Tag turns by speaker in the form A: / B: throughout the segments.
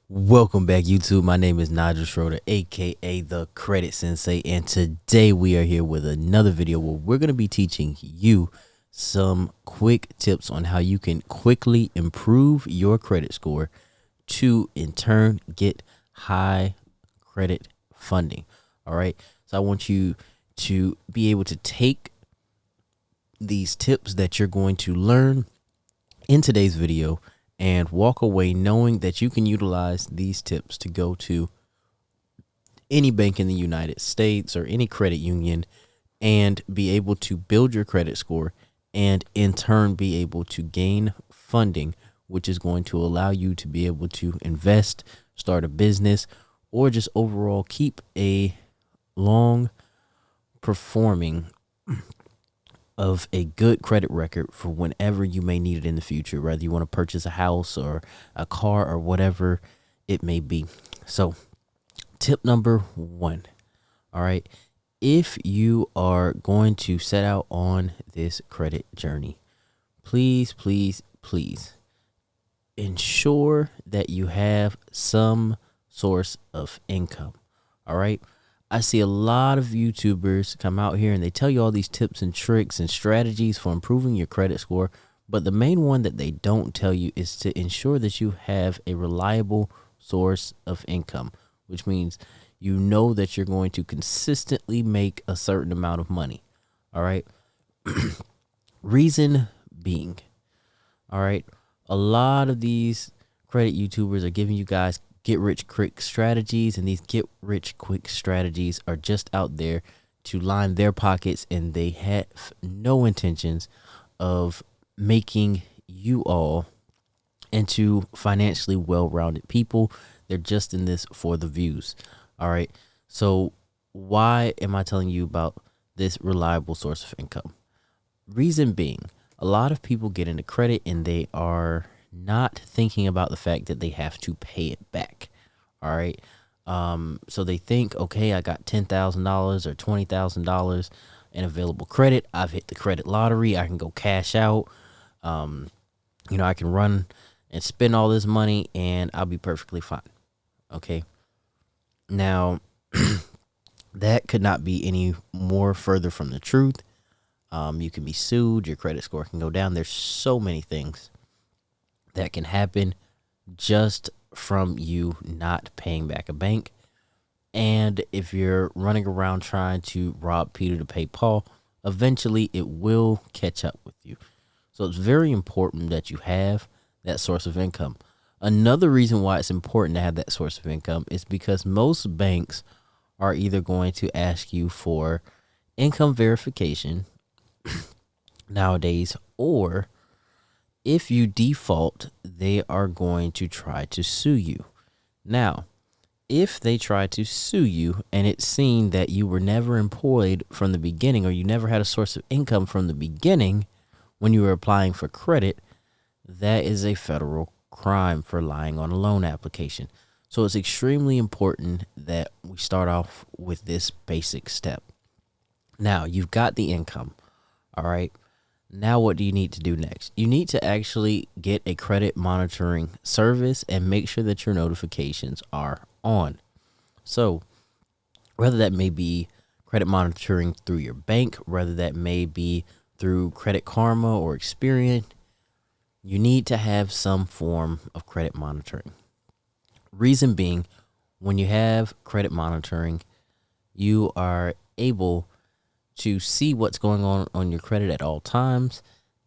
A: Welcome back, YouTube. My name is Nigel Schroeder, aka the Credit Sensei, and today we are here with another video where we're going to be teaching you some quick tips on how you can quickly improve your credit score to, in turn, get high credit funding. All right. So I want you to be able to take these tips that you're going to learn in today's video and walk away knowing that you can utilize these tips to go to any bank in the United States or any credit union and be able to build your credit score and in turn be able to gain funding, which is going to allow you to be able to invest, start a business, or just overall keep a long performing of a good credit record for whenever you may need it in the future, whether you want to purchase a house or a car or whatever it may be. So tip number one, all right, if you are going to set out on this credit journey, please ensure that you have some source of income. All right. I see a lot of YouTubers come out here and they tell you all these tips and tricks and strategies for improving your credit score. But the main one that they don't tell you is to ensure that you have a reliable source of income, which means you know that you're going to consistently make a certain amount of money. All right. Reason being, all right, a lot of these credit YouTubers are giving you guys get rich quick strategies, and these get rich quick strategies are just out there to line their pockets, and they have no intentions of making you all into financially well-rounded people. They're just in this for the views. All right. So why am I telling you about this reliable source of income? Reason being, a lot of people get into credit and they are not thinking about the fact that they have to pay it back. All right. So they think, okay, I got $10,000 or $20,000 in available credit. I've hit the credit lottery. I can go cash out. I can run and spend all this money and I'll be perfectly fine. Okay. Now, that could not be any more further from the truth. You can be sued. Your credit score can go down. There's so many things that can happen just from you not paying back a bank. And if you're running around trying to rob Peter to pay Paul, eventually it will catch up with you. So it's very important that you have that source of income. Another reason why it's important to have that source of income is because most banks are either going to ask you for income verification nowadays, or if you default, they are going to try to sue you. Now, if they try to sue you and it's seen that you were never employed from the beginning, or you never had a source of income from the beginning when you were applying for credit, that is a federal crime for lying on a loan application. So it's extremely important that we start off with this basic step. Now, you've got the income. All right. Now, what do you need to do next? You need to actually get a credit monitoring service and make sure that your notifications are on. So whether that may be credit monitoring through your bank, whether that may be through Credit Karma or Experian, you need to have some form of credit monitoring. Reason being, when you have credit monitoring, you are able to see what's going on your credit at all times,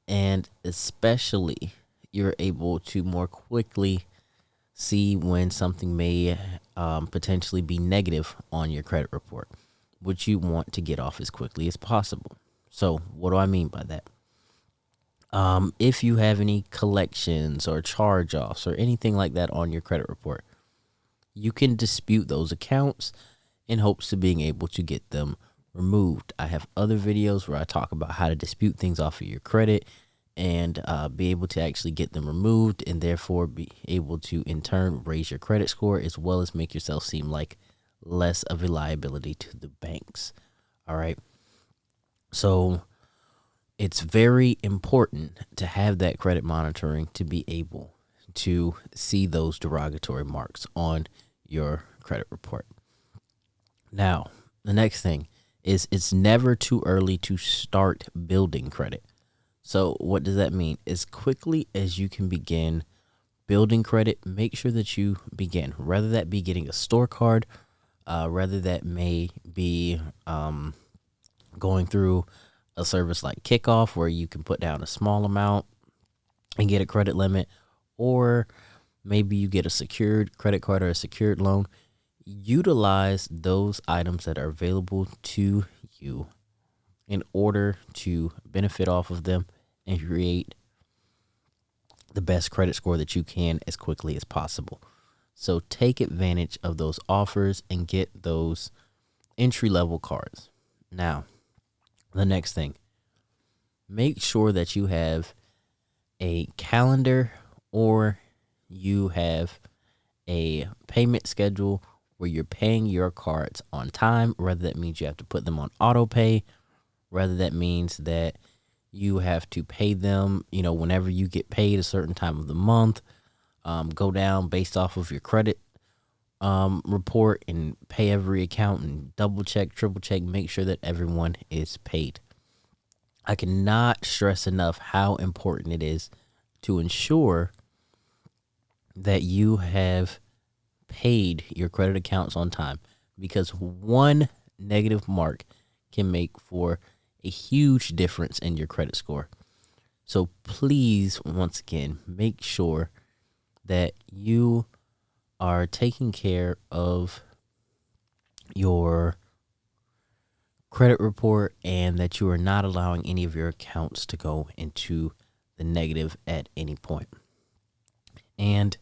A: and especially you're able to more quickly see when something may potentially be negative on your credit report, which you want to get off as quickly as possible. So what do I mean by that? If you have any collections or charge-offs or anything like that on your credit report, you can dispute those accounts in hopes of being able to get them removed. I have other videos where I talk about how to dispute things off of your credit and be able to actually get them removed, and therefore be able to in turn raise your credit score, as well as make yourself seem like less of a liability to the banks. All right. So it's very important to have that credit monitoring to be able to see those derogatory marks on your credit report. Now, the next thing is it's never too early to start building credit. So what does that mean? As quickly as you can begin building credit, make sure that you begin. Whether that be getting a store card, whether that may be going through a service like Kickoff where you can put down a small amount and get a credit limit, or maybe you get a secured credit card or a secured loan. Utilize those items that are available to you in order to benefit off of them and create the best credit score that you can as quickly as possible. So take advantage of those offers and get those entry-level cards. Now, the next thing, make sure that you have a calendar or you have a payment schedule where you're paying your cards on time, whether that means you have to put them on auto pay, whether that means that you have to pay them, whenever you get paid a certain time of the month, go down based off of your credit report and pay every account and double check, triple check, make sure that everyone is paid. I cannot stress enough how important it is to ensure that you have paid your credit accounts on time, because one negative mark can make for a huge difference in your credit score. So please, once again, make sure that you are taking care of your credit report and that you are not allowing any of your accounts to go into the negative at any point. And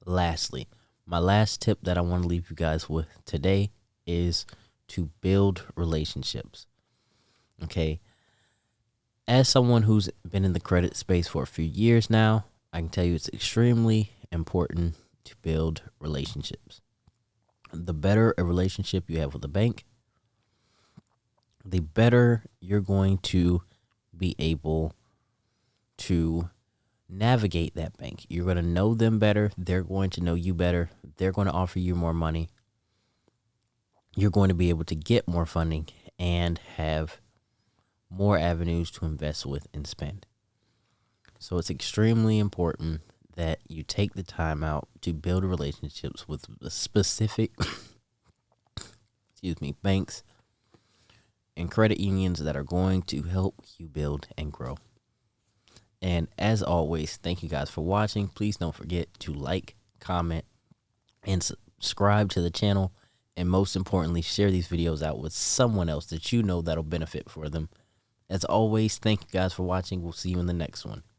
A: lastly, my last tip that I want to leave you guys with today is to build relationships. Okay. As someone who's been in the credit space for a few years now, I can tell you it's extremely important to build relationships. The better a relationship you have with a bank, the better you're going to be able to navigate that bank. You're going to know them better. They're going to know you better. They're going to offer you more money. You're going to be able to get more funding and have more avenues to invest with and spend. So it's extremely important that you take the time out to build relationships with specific banks and credit unions that are going to help you build and grow. And as always, thank you guys for watching. Please don't forget to like, comment, and subscribe to the channel. And most importantly, share these videos out with someone else that you know that'll benefit for them. As always, thank you guys for watching. We'll see you in the next one.